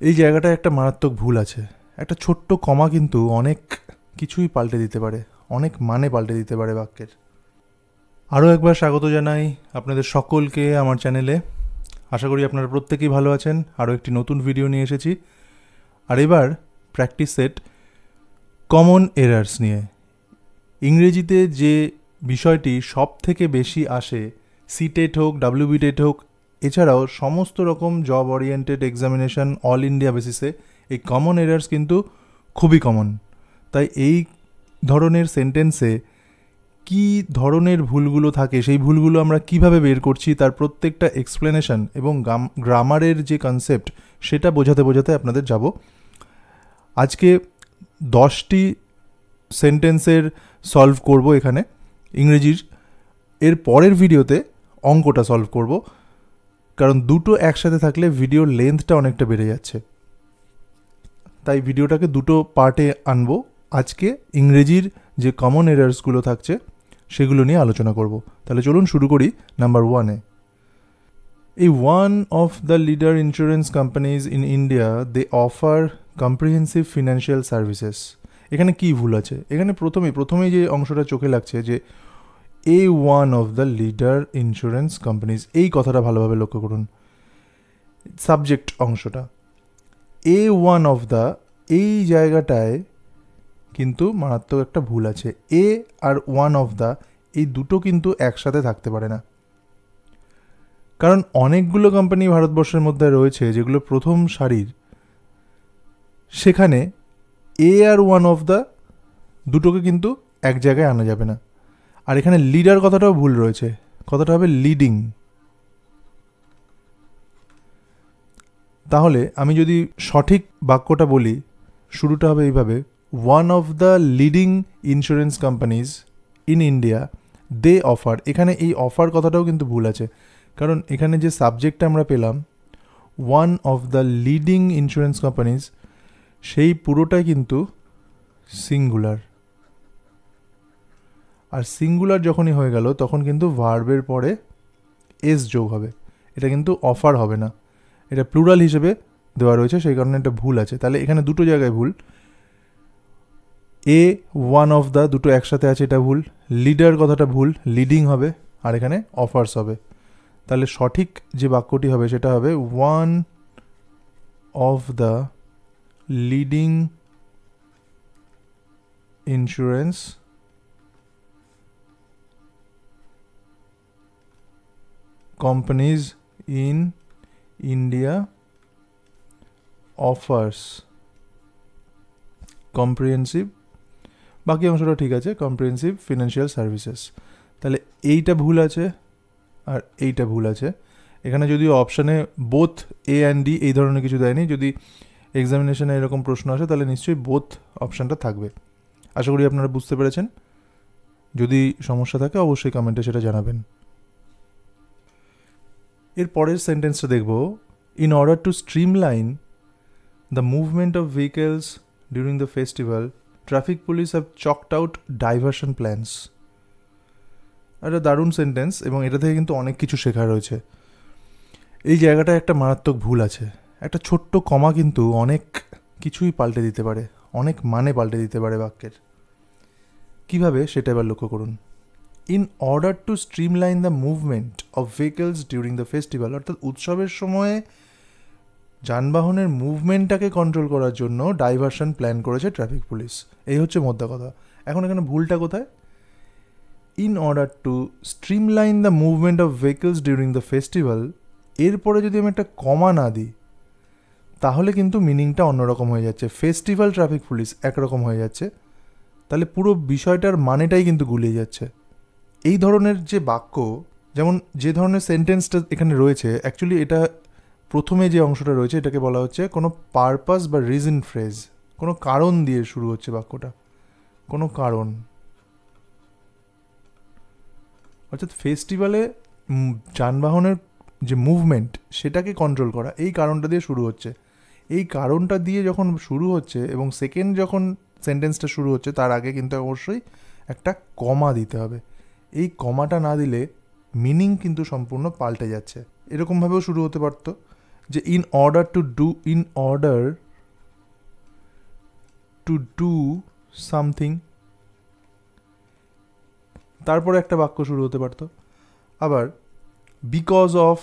এই জায়গাটায় একটা মারাত্মক ভুল আছে। একটা ছোট্ট কমা কিন্তু অনেক কিছুই পাল্টে দিতে পারে, অনেক মানে পাল্টে দিতে পারে বাক্যের। আরও একবার স্বাগত জানাই আপনাদের সকলকে আমার চ্যানেলে। আশা করি আপনারা প্রত্যেকেই ভালো আছেন। আরও একটি নতুন ভিডিও নিয়ে এসেছি, আর এবার প্র্যাকটিস সেট কমন এরার্স নিয়ে। ইংরেজিতে যে বিষয়টি সব থেকে বেশি আসে, সিটেট হোক, ডাব্লিউবি টেট হোক, এছাড়াও সমস্ত রকম job oriented examination all India বেসিসে এই কমন এরার্স কিন্তু খুবই কমন। তাই এই ধরনের সেন্টেন্সে কি ধরনের ভুলগুলো থাকে, সেই ভুলগুলো আমরা কিভাবে বের করছি, তার প্রত্যেকটা এক্সপ্লেনেশন এবং গ্রামারের যে কনসেপ্ট সেটা বোঝাতে বোঝাতে আপনাদের যাব। আজকে 10টি সেন্টেন্সের সলভ করব এখানে ইংরেজির। এর পরের ভিডিওতে অঙ্কটা সলভ করব, কারণ দুটো একসাথে থাকলে ভিডিওর লেন্থটা অনেকটা বেড়ে যাচ্ছে। তাই ভিডিওটাকে দুটো পার্টে আনবো। আজকে ইংরেজির যে কমন এরার্সগুলো থাকছে সেগুলো নিয়ে আলোচনা করব। তাহলে চলুন শুরু করি নাম্বার 1-এ। এই one of the leader insurance companies in India, they offer comprehensive financial services. এখানে কি ভুল আছে? এখানে প্রথমেই যে অংশটা চোখে লাগছে যে a one of the leader insurance companies, এই কথাটা ভালোভাবে লক্ষ্য করুন। সাবজেক্ট অংশটা এ ওয়ান অফ দ্য, এই জায়গাটায় কিন্তু মারাত্মক একটা ভুল আছে। এ আর ওয়ান অফ দ্য এই দুটো কিন্তু একসাথে থাকতে পারে না, কারণ অনেকগুলো কোম্পানি ভারতবর্ষের মধ্যে রয়েছে যেগুলো প্রথম সারির, সেখানে এ আর ওয়ান অফ দ্য দুটোকে কিন্তু এক জায়গায় আনা যাবে না। আর এখানে লিডার কথাটাও ভুল রয়েছে, কথাটা হবে লিডিং। তাহলে আমি যদি সঠিক বাক্যটা বলি, শুরুটা হবে এইভাবে: one of the leading insurance companies in India, they offer. এখানে এই অফার কথাটাও কিন্তু ভুল আছে, কারণ এখানে যে সাবজেক্টটা আমরা পেলাম one of the leading insurance companies, সেই পুরোটাই কিন্তু সিঙ্গুলার। আর সিঙ্গুলার যখনই হয়ে গেল তখন কিন্তু ভার্বের পরে এস যোগ হবে। এটা কিন্তু অফার হবে না, এটা প্লুরাল হিসেবে দেওয়া রয়েছে, সেই কারণে এটা ভুল আছে। তাহলে এখানে দুটো জায়গায় ভুল। এ ওয়ান অফ দ্য দুটো একসাথে আছে, এটা ভুল। লিডার কথাটা ভুল, লিডিং হবে, আর এখানে অফার্স হবে। তাহলে সঠিক যে বাক্যটি হবে সেটা হবে one of the leading insurance companies in India offers comprehensive, বাকি অংশটা ঠিক আছে, কম্প্রিহেন্সিভ ফিনান্সিয়াল সার্ভিসেস। তাহলে এইটা ভুল আছে আর এইটা ভুল আছে। এখানে যদিও অপশানে বোথ এ অ্যান্ড ডি এই ধরনের কিছু দেয়নি, যদি এক্সামিনেশনে এরকম প্রশ্ন আসে তাহলে নিশ্চয়ই বোথ অপশানটা থাকবে। আশা করি আপনারা বুঝতে পেরেছেন। যদি সমস্যা থাকে অবশ্যই কমেন্টে সেটা জানাবেন। এর পরের সেন্টেন্সটা দেখব, in order to streamline the movement of vehicles during the festival, traffic police have chalked out diversion plans. একটা দারুণ সেন্টেন্স এবং এটা থেকে কিন্তু অনেক কিছু শেখা রয়েছে। এই জায়গাটায় একটা মারাত্মক ভুল আছে। একটা ছোট্ট কমা কিন্তু অনেক কিছুই পাল্টে দিতে পারে, অনেক মানে পাল্টে দিতে পারে বাক্যের। কিভাবে সেটা এবার লক্ষ্য করুন। In order to streamline the movement of vehicles during the festival, অর্থাৎ উৎসবের সময়ে যানবাহনের মুভমেন্টটাকে কন্ট্রোল করার জন্য ডাইভারশন প্ল্যান করেছে ট্রাফিক পুলিশ। এই হচ্ছে মোদ্দা কথা। এখন এখানে ভুলটা কোথায়? In order to streamline the movement of vehicles during the festival, এরপরে যদি আমি একটা কমা না দিই তাহলে কিন্তু মিনিংটা অন্যরকম হয়ে যাচ্ছে। ফেস্টিভ্যাল ট্রাফিক পুলিশ একরকম হয়ে যাচ্ছে, তাহলে পুরো বিষয়টার মানেটাই কিন্তু গুলিয়ে যাচ্ছে। এই ধরনের যে বাক্য, যেমন যে ধরনের সেন্টেন্সটা এখানে রয়েছে, অ্যাকচুয়ালি এটা প্রথমে যে অংশটা রয়েছে এটাকে বলা হচ্ছে কোনো পারপাস বা রিজন ফ্রেজ। কোনো কারণ দিয়ে শুরু হচ্ছে বাক্যটা, কোনো কারণ। অর্থাৎ ফেস্টিভ্যালে যানবাহনের যে মুভমেন্ট সেটাকে কন্ট্রোল করা, এই কারণটা দিয়ে শুরু হচ্ছে। এই কারণটা দিয়ে যখন শুরু হচ্ছে এবং সেকেন্ড যখন সেন্টেন্সটা শুরু হচ্ছে তার আগে কিন্তু অবশ্যই একটা কমা দিতে হবে। এই কমাটা না দিলে মিনিং কিন্তু সম্পূর্ণ পাল্টে যাচ্ছে। এরকমভাবেও শুরু হতে পারতো যে in order to do something, তারপরে একটা বাক্য শুরু হতে পারতো। আবার বিকজ অফ,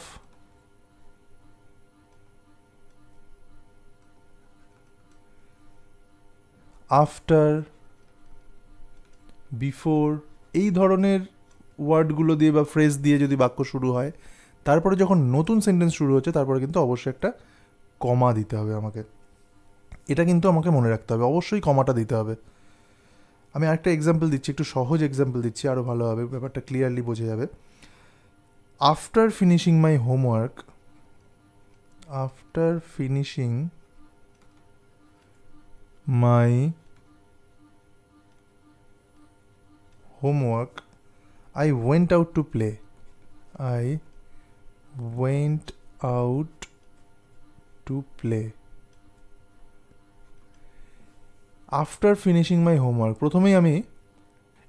আফটার, বিফোর, এই ধরনের ওয়ার্ডগুলো দিয়ে বা ফ্রেজ দিয়ে যদি বাক্য শুরু হয়, তারপরে যখন নতুন সেন্টেন্স শুরু হচ্ছে তারপরে কিন্তু অবশ্যই একটা কমা দিতে হবে আমাকে। এটা কিন্তু আমাকে মনে রাখতে হবে, অবশ্যই কমাটা দিতে হবে। আমি আরেকটা এক্সাম্পল দিচ্ছি, একটু সহজ এক্সাম্পল দিচ্ছি, আরও ভালো হবে, ব্যাপারটা ক্লিয়ারলি বোঝা যাবে। After finishing my homework, after finishing my homework I went out to play. I went out to play. After finishing my homework, প্রথমেই আমি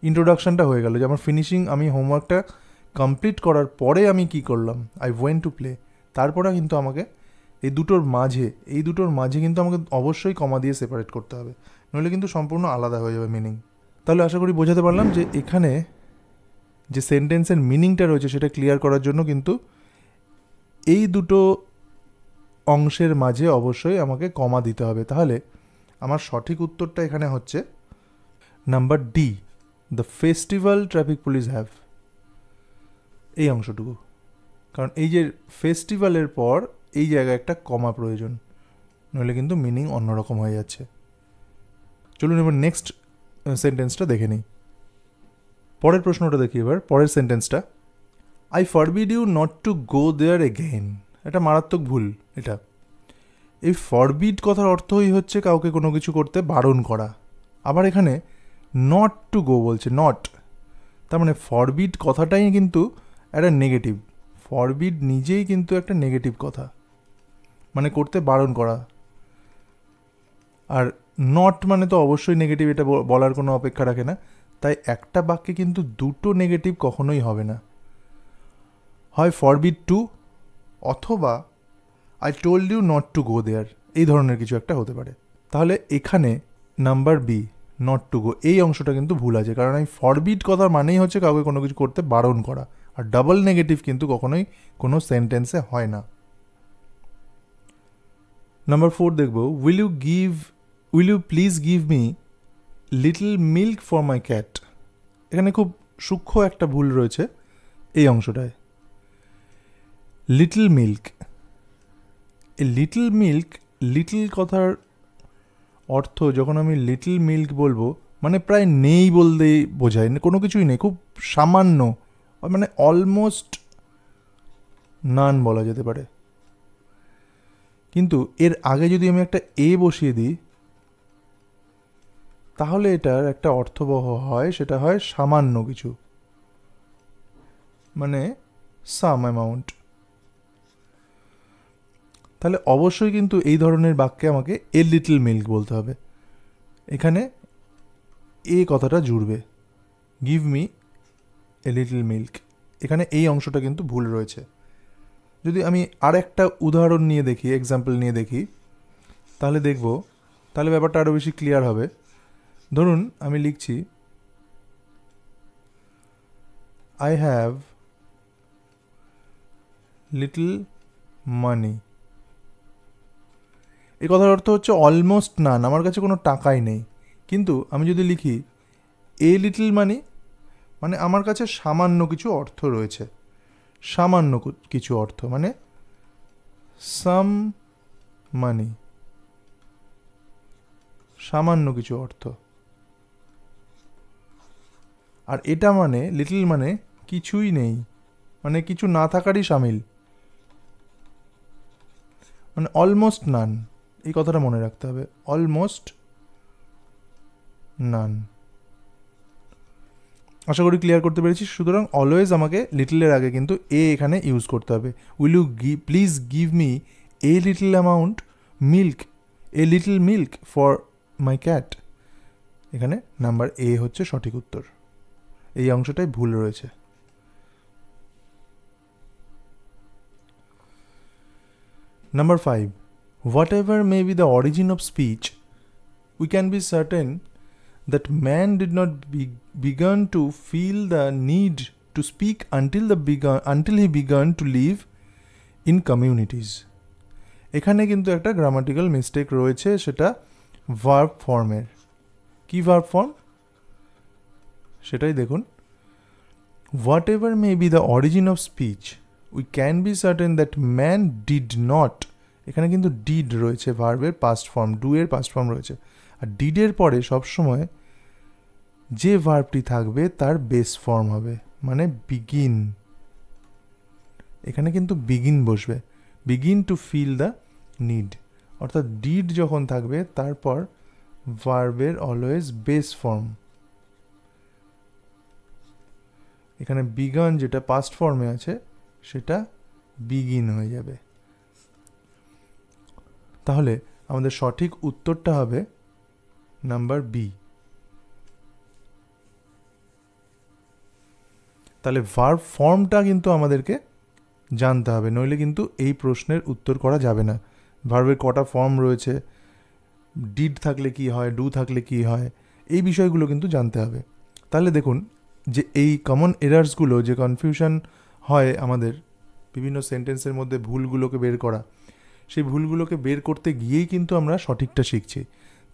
ইন্ট্রোডাকশনটা হয়ে গেল যে আমার ফিনিশিং, আমি হোমওয়ার্কটা কমপ্লিট করার পরে আমি কি করলাম, I went to play। তারপরে কিন্তু আমাকে এই দুটোর মাঝে কিন্তু আমাকে অবশ্যই কমা দিয়ে সেপারেট করতে হবে, নইলে কিন্তু সম্পূর্ণ আলাদা হয়ে যাবে মিনিং। তাহলে আশা করি বোঝাতে পারলাম যে এখানে যে সেন্টেন্সের মিনিংটা রয়েছে সেটা ক্লিয়ার করার জন্য কিন্তু এই দুটো অংশের মাঝে অবশ্যই আমাকে কমা দিতে হবে। তাহলে আমার সঠিক উত্তরটা এখানে হচ্ছে number D, the festival traffic police have, এই অংশটুকু। কারণ এই যে ফেস্টিভ্যালের পর এই জায়গায় একটা কমা প্রয়োজন, নইলে কিন্তু মিনিং অন্যরকম হয়ে যাচ্ছে। চলুন এবার নেক্সট সেন্টেন্সটা দেখে নিই। পরের প্রশ্নটা দেখি এবার, পরের সেন্টেন্সটা, I forbid you not to go there again. এটা মারাত্মক ভুল। এটা এই ফরবিড কথার অর্থই হচ্ছে কাউকে কোনো কিছু করতে বারণ করা। আবার এখানে নট টু গো বলছে, নট, তার মানে ফরবিড কথাটাই কিন্তু একটা নেগেটিভ। ফরবিড নিজেই কিন্তু একটা নেগেটিভ কথা, মানে করতে বারণ করা। আর নট মানে তো অবশ্যই নেগেটিভ, এটা বলার কোনো অপেক্ষা রাখে না। তাই একটা বাক্যে কিন্তু দুটো নেগেটিভ কখনোই হবে না, হয় ফরবিড টু অথবা I told you not to go there, এই ধরনের কিছু একটা হতে পারে। তাহলে এখানে number B, not to go, এই অংশটা কিন্তু ভুল আছে, কারণ এই ফরবিড কথার মানেই হচ্ছে কাউকে কোনো কিছু করতে বারণ করা, আর ডাবল নেগেটিভ কিন্তু কখনোই কোনো সেন্টেন্সে হয় না। নাম্বার 4 দেখব, will you please give me little milk for my cat. এখানে খুব সূক্ষ্ম একটা ভুল রয়েছে এই অংশটায়। লিটল মিল্ক, এই লিটল মিল্ক, লিটল কথার অর্থ যখন আমি লিটল মিল্ক বলবো মানে প্রায় নেই বলতেই বোঝায়, কোনো কিছুই নেই, খুব সামান্য, মানে অলমোস্ট নান বলা যেতে পারে। কিন্তু এর আগে যদি আমি একটা এ বসিয়ে দিই তাহলে এটার একটা অর্থবহ হয়, সেটা হয় সামান্য কিছু, মানে সাম অ্যামাউন্ট। তাহলে অবশ্যই কিন্তু এই ধরনের বাক্যে আমাকে এ লিটল মিল্ক বলতে হবে। এখানে এ কথাটা জুড়বে, give me a little milk, এখানে এই অংশটা কিন্তু ভুল রয়েছে। যদি আমি আর একটা উদাহরণ নিয়ে দেখি, এক্সাম্পল নিয়ে দেখি, তাহলে দেখব, তাহলে ব্যাপারটা আরও বেশি ক্লিয়ার হবে। ধরুন আমি লিখছি আই হ্যাভ লিটল মানি। এই কথার অর্থ হচ্ছে অলমোস্ট নান, আমার কাছে কোনো টাকাই নেই। কিন্তু আমি যদি লিখি এ লিটল মানি, মানে আমার কাছে সামান্য কিছু অর্থ রয়েছে, সামান্য কিছু অর্থ, মানে সাম মানি, সামান্য কিছু অর্থ। আর এটা মানে লিটল মানে কিছুই নেই, মানে কিছু না থাকারই সামিল, মানে অলমোস্ট নান, এই কথাটা মনে রাখতে হবে, অলমোস্ট নান। আশা করি ক্লিয়ার করতে পেরেছি। সুতরাং অলওয়েজ আমাকে লিটলের আগে কিন্তু এ এখানে ইউজ করতে হবে। Will you please give me a little amount milk, a little milk for my cat. এখানে নাম্বার এ হচ্ছে সঠিক উত্তর, এই অংশটাই ভুল রয়েছে। Number 5. Whatever may be the origin of speech, we can be certain that man did not begun to feel the need to speak until he began to live in communities. এখানে কিন্তু একটা grammatical mistake রয়েছে, সেটা verb ফর্মের। কি verb form সেটাই দেখুন। Whatever may be the origin of speech, we can be certain that man did not, এখানে কিন্তু ডিড রয়েছে, ভার্বের পাস্ট ফর্ম, ডু এর পাস্ট ফর্ম রয়েছে, আর ডিডের পরে সবসময় যে ভার্বটি থাকবে তার বেস ফর্ম হবে, মানে বিগিন। এখানে কিন্তু বিগিন বসবে, begin to feel the need, অর্থাৎ ডিড যখন থাকবে তারপর ভার্বের অলওয়েজ বেস ফর্ম। এখানে বিগান যেটা পাস্ট ফর্মে আছে সেটা বিগিন হয়ে যাবে। তাহলে আমাদের সঠিক উত্তরটা হবে নাম্বার বি। তাহলে ভার্ব ফর্মটা কিন্তু আমাদেরকে জানতে হবে, নইলে কিন্তু এই প্রশ্নের উত্তর করা যাবে না। ভার্বের কটা ফর্ম রয়েছে, ডিড থাকলে কি হয়, ডু থাকলে কি হয়, এই বিষয়গুলো কিন্তু জানতে হবে। তাহলে দেখুন যে এই কমন এরার্সগুলো, যে কনফিউশন হয় আমাদের বিভিন্ন সেন্টেন্সের মধ্যে ভুলগুলোকে বের করা, সেই ভুলগুলোকে বের করতে গিয়েই কিন্তু আমরা সঠিকটা শিখছি।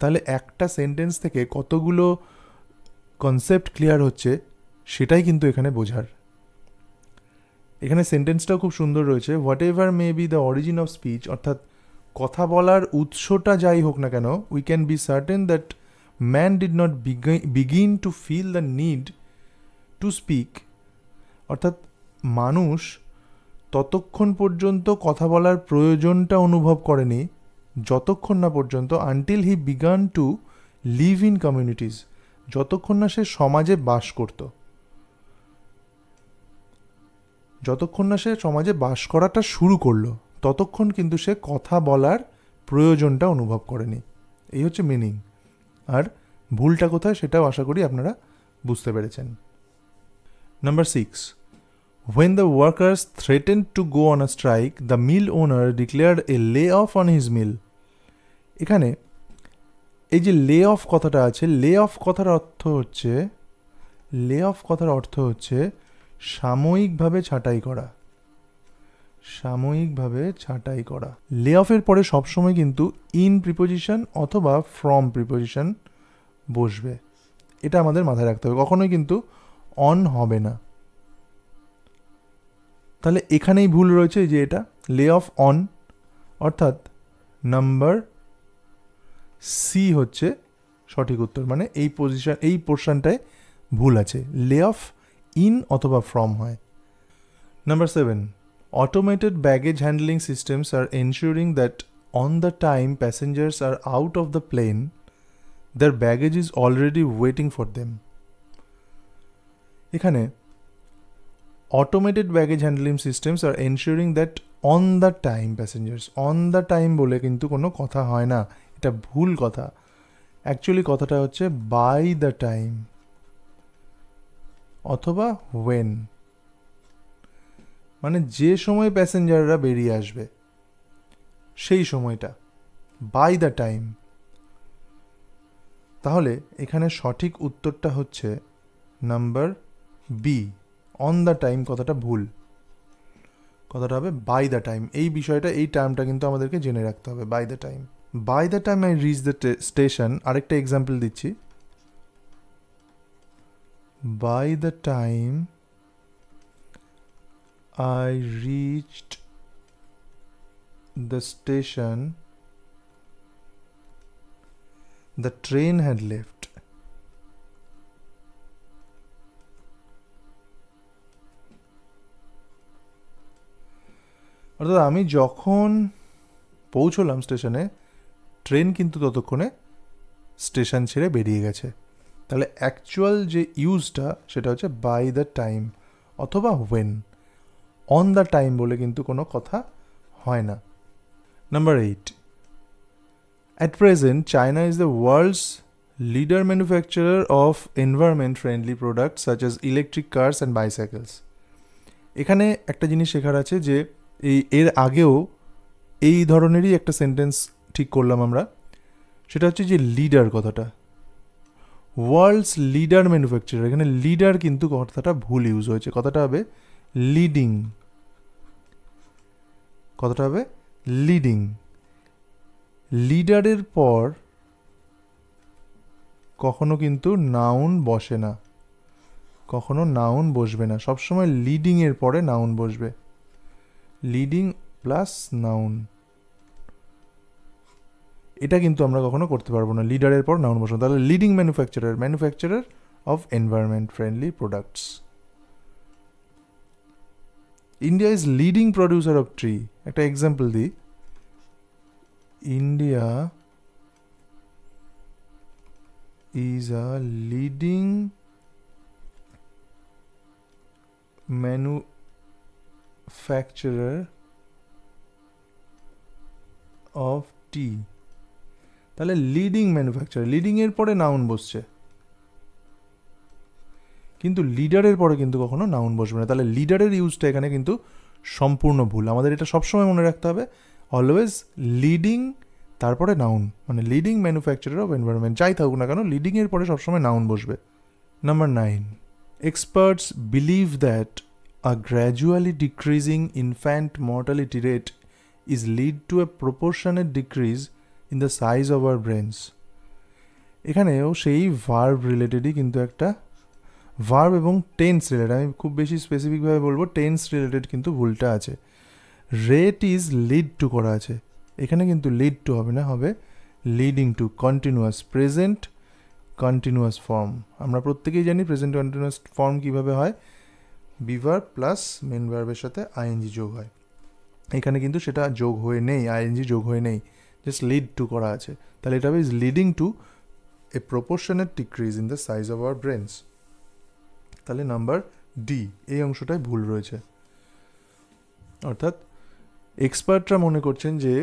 তাহলে একটা সেন্টেন্স থেকে কতগুলো কনসেপ্ট ক্লিয়ার হচ্ছে সেটাই কিন্তু এখানে বোঝার। এখানে সেন্টেন্সটাও খুব সুন্দর রয়েছে, whatever may be the origin of speech, অর্থাৎ কথা বলার উৎসটা যাই হোক না কেন, we can be certain that man did not begin to feel the need to speak, অর্থাৎ মানুষ ততক্ষণ পর্যন্ত কথা বলার প্রয়োজনটা অনুভব করেনি যতক্ষণ না পর্যন্ত until he began to live in communities, যতক্ষণ না সে সমাজে বাস করত, যতক্ষণ না সে সমাজে বাস করাটা শুরু করলো ততক্ষণ কিন্তু সে কথা বলার প্রয়োজনটা অনুভব করেনি। এই হচ্ছে মিনিং। আর ভুলটা কোথায় সেটাও আশা করি আপনারা বুঝতে পেরেছেন। Number 6. When the workers threatened to go on a strike, the mill owner declared a layoff on his mill. এখানে এই যে লে অফ কথাটা আছে, লে অফ কথার অর্থ হচ্ছে সাময়িকভাবে ছাঁটাই করা। সাময়িকভাবে ছাঁটাই করা। লে অফের পরে সবসময় কিন্তু ইন প্রিপোজিশন অথবা ফ্রম প্রিপোজিশন বসবে, এটা আমাদের মাথায় রাখতে হবে, কখনোই কিন্তু অন হবে না। তাহলে এখানেই ভুল রয়েছে, যে এটা লে অফ অন, অর্থাৎ নাম্বার সি হচ্ছে সঠিক উত্তর, মানে এই পোর্শনটায় ভুল আছে, লে অফ ইন অথবা ফ্রম হয়। Number 7. Automated baggage handling systems are ensuring that on the time passengers are out of the plane, their baggage is already waiting for them. এখানে অটোমেটেড ব্যাগেজ হ্যান্ডলিং সিস্টেমস আর ensuring that on the time passengers, on the time বলে কিন্তু কোনো কথা হয় না, এটা ভুল কথা। অ্যাকচুয়ালি কথাটা হচ্ছে বাই দ্য টাইম অথবা ওয়েন, মানে যে সময় প্যাসেঞ্জাররা বেরিয়ে আসবে সেই সময়টা, বাই দ্য টাইম। তাহলে এখানে সঠিক উত্তরটা হচ্ছে number B, on the time কথাটা ভুল, কথাটা হবে বাই দ্য টাইম। এই বিষয়টা, এই টার্মটা কিন্তু আমাদেরকে জেনে রাখতে হবে, by the time. By the time I reach the station, আরেকটা এক্সাম্পল দিচ্ছি, by the time I reached the station, the train had left. অর্থাৎ আমি যখন পৌঁছলাম স্টেশনে, ট্রেন কিন্তু ততক্ষণে স্টেশন ছেড়ে বেরিয়ে গেছে। তাহলে অ্যাকচুয়াল যে ইউজটা সেটা হচ্ছে বাই দ্য টাইম অথবা ওয়েন, অন দ্য টাইম বলে কিন্তু কোনো কথা হয় না। Number 8. At present, China is the world's leader manufacturer of environment-friendly products such as electric cars and bicycles. এখানে একটা জিনিস শেখার আছে যে এর আগেও এই ধরনেরই একটা সেন্টেন্স ঠিক করলাম আমরা, সেটা হচ্ছে যে লিডার কথাটা, ওয়ার্ল্ডস লিডার ম্যানুফ্যাকচারার, এখানে লিডার কিন্তু কথাটা ভুল ইউজ হয়েছে, কথাটা হবে লিডিং, কথাটা হবে লিডিং। লিডারের পর কখনো কিন্তু নাউন বসে না, কখনো নাউন বসবে না, সবসময় লিডিংয়ের পরে নাউন বসবে, লিডিং প্লাস নাউন। এটা কিন্তু আমরা কখনো করতে পারবো না, লিডারের পর নাউন বসানো। তাহলে leading manufacturer, manufacturer of environment friendly products. India is leading producer of tree, একটা এক্সাম্পল দিই, India is a leading manufacturer of tea. তাহলে লিডিং ম্যানুফ্যাকচারার, লিডিং এর পরে নাউন বসছে, কিন্তু লিডারের পরে কিন্তু কখনো নাউন বসবে না। তাহলে লিডারের ইউজটা এখানে কিন্তু সম্পূর্ণ ভুল। আমাদের এটা সবসময় মনে রাখতে হবে, অলওয়েজ লিডিং তারপরে নাউন, মানে লিডিং ম্যানুফ্যাকচারার অফ এনভায়রনমেন্ট, যাই থাকুক না কেন লিডিংয়ের পরে সবসময় নাউন বসবে। Number 9, experts believe that a gradually decreasing infant mortality rate is lead to a proportionate decrease in the size of our brains. এখানেও সেই ভার্ব রিলেটেডই কিন্তু একটা, ভার্ব এবং টেন্স রিলেটেড, আমি খুব বেশি স্পেসিফিকভাবে বলবো টেন্স রিলেটেড কিন্তু ভুলটা আছে। রেট ইজ লিড টু করা আছে, এখানে কিন্তু লিড টু হবে না, হবে leading to, continuous, present continuous form. আমরা প্রত্যেকেই জানি প্রেজেন্ট কন্টিনিউয়াস ফর্ম কীভাবে হয়, বি ভার্ব প্লাস মেন ভার্বের সাথে আইএনজি যোগ হয়। এখানে কিন্তু সেটা যোগ হয়ে নেই, আইএনজি যোগ হয়ে নেই, জাস্ট লিড টু করা আছে। তাহলে এটা হবে is leading to A proportionate decrease in the size of our brains. তাহলে নাম্বার ডি এই অংশটাই ভুল রয়েছে। অর্থাৎ এক্সপার্টরা মনে করছেন যে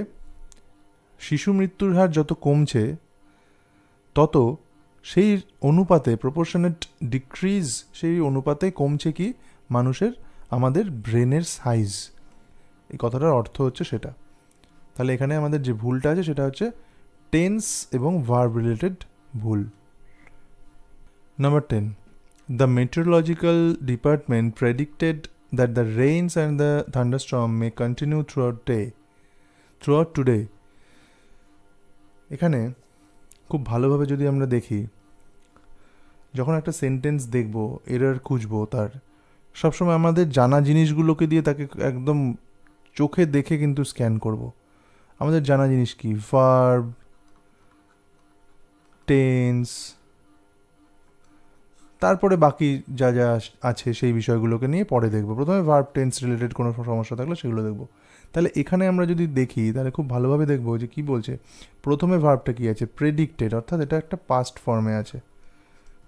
শিশু মৃত্যুর হার যত কমছে তত সেই অনুপাতে, প্রপোর্শনেট ডিক্রিজ, সেই অনুপাতে কমছে কি মানুষের, আমাদের ব্রেনের সাইজ। এই কথাটার অর্থ হচ্ছে সেটা। তাহলে এখানে আমাদের যে ভুলটা আছে সেটা হচ্ছে টেন্স এবং ভার্ব রিলেটেড ভুল। Number 10, the meteorological department predicted that the rains and the thunderstorm may continue throughout today. এখানে খুব ভালোভাবে যদি আমরা দেখি, যখন একটা সেন্টেন্স দেখব, এরর খুঁজবো, তার সবসময় আমাদের জানা জিনিসগুলোকে দিয়ে তাকে একদম চোখে দেখে কিন্তু স্ক্যান করব। আমাদের জানা জিনিস কি, ভার্ব, টেন্স, তারপরে বাকি যা যা আছে সেই বিষয়গুলোকে নিয়ে পরে দেখব। প্রথমে ভার্ব টেন্স রিলেটেড কোনো সমস্যা থাকলে সেগুলো দেখব। তাহলে এখানে আমরা যদি দেখি তাহলে খুব ভালোভাবে দেখব যে কি বলছে। প্রথমে ভার্বটা কি আছে, প্রেডিক্টেড, অর্থাৎ এটা একটা পাস্ট ফর্মে আছে,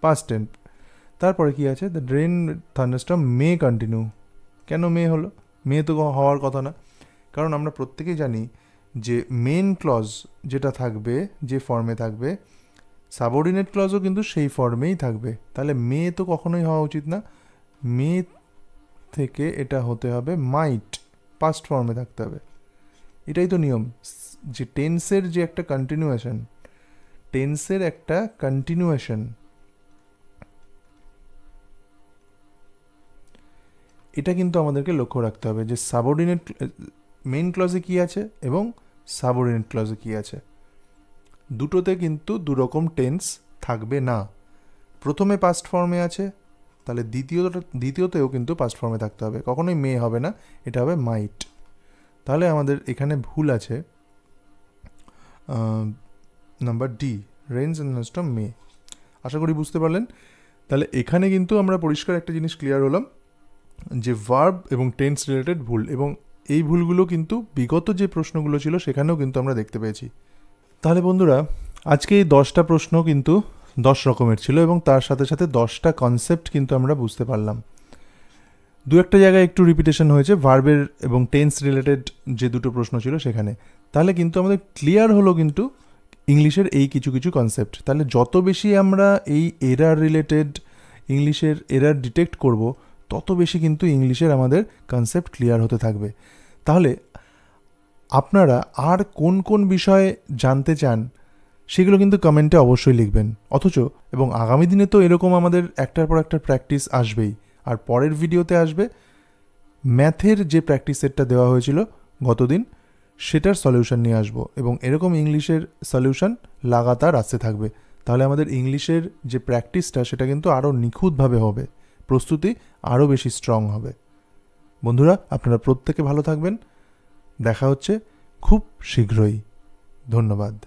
পাস্ট টেন্স। তারপরে কি আছে, the rain thunderstorm may continue. কেন মে হলো, মে তো হওয়ার কথা না, কারণ আমরা প্রত্যেকেই জানি যে মেন ক্লজ যেটা থাকবে, যে ফর্মে থাকবে, সাবঅর্ডিনেট ক্লজও কিন্তু সেই ফর্মেই থাকবে। তাহলে মে তো কখনোই হওয়া উচিত না, মে থেকে এটা হতে হবে মাইট, পাস্ট ফর্মে থাকতে হবে। এটাই তো নিয়ম, যে টেন্সের যে একটা কন্টিনিউয়েশন, টেন্সের একটা কন্টিনিউয়েশন, এটা কিন্তু আমাদেরকে লক্ষ্য রাখতে হবে যে সাবঅর্ডিনেট মেইন ক্লজে কি আছে এবং সাবঅর্ডিনেট ক্লজে কি আছে, দুটোতে কিন্তু দুরকম টেন্স থাকবে না। প্রথমে পাস্ট ফর্মে আছে, তাহলে দ্বিতীয়তেও কিন্তু পাস্ট ফর্মে থাকতে হবে, কখনোই মে হবে না, এটা হবে মাইট। তাহলে আমাদের এখানে ভুল আছে number D, rains and thunderstorm may. আশা করি বুঝতে পারলেন। তাহলে এখানে কিন্তু আমরা পরিষ্কার একটা জিনিস ক্লিয়ার হলাম যে ভার্ব এবং টেন্স রিলেটেড ভুল, এবং এই ভুলগুলো কিন্তু বিগত যে প্রশ্নগুলো ছিল সেখানেও কিন্তু আমরা দেখতে পেয়েছি। তাহলে বন্ধুরা, আজকে এই 10টা প্রশ্ন কিন্তু 10 রকমের ছিল এবং তার সাথে সাথে 10টা কনসেপ্ট কিন্তু আমরা বুঝতে পারলাম। দু একটা জায়গায় একটু রিপিটেশন হয়েছে ভার্বের এবং টেন্স রিলেটেড যে দুটো প্রশ্ন ছিল সেখানে। তাহলে কিন্তু আমাদের ক্লিয়ার হলো কিন্তু ইংলিশের এই কিছু কিছু কনসেপ্ট। তাহলে যত বেশি আমরা এই এরার রিলেটেড ইংলিশের এরার ডিটেক্ট করব, তত বেশি কিন্তু ইংলিশের আমাদের কনসেপ্ট ক্লিয়ার হতে থাকবে। তাহলে আপনারা আর কোন কোন বিষয়ে জানতে চান সেগুলো কিন্তু কমেন্টে অবশ্যই লিখবেন। এবং আগামী দিনে তো এরকম আমাদের একটার পর একটা প্র্যাকটিস আসবেই। আর পরের ভিডিওতে আসবে ম্যাথের যে প্র্যাকটিস সেটটা দেওয়া হয়েছিল গতদিন, সেটার সলিউশন নিয়ে আসবো। এবং এরকম ইংলিশের সলিউশন লাগাতার আসতে থাকবে। তাহলে আমাদের ইংলিশের যে প্র্যাকটিসটা সেটা কিন্তু আরও নিখুঁতভাবে হবে, প্রস্তুতি আরও বেশি স্ট্রং হবে। বন্ধুরা, আপনারা প্রত্যেকে ভালো থাকবেন। দেখা হচ্ছে খুব শীঘ্রই। ধন্যবাদ।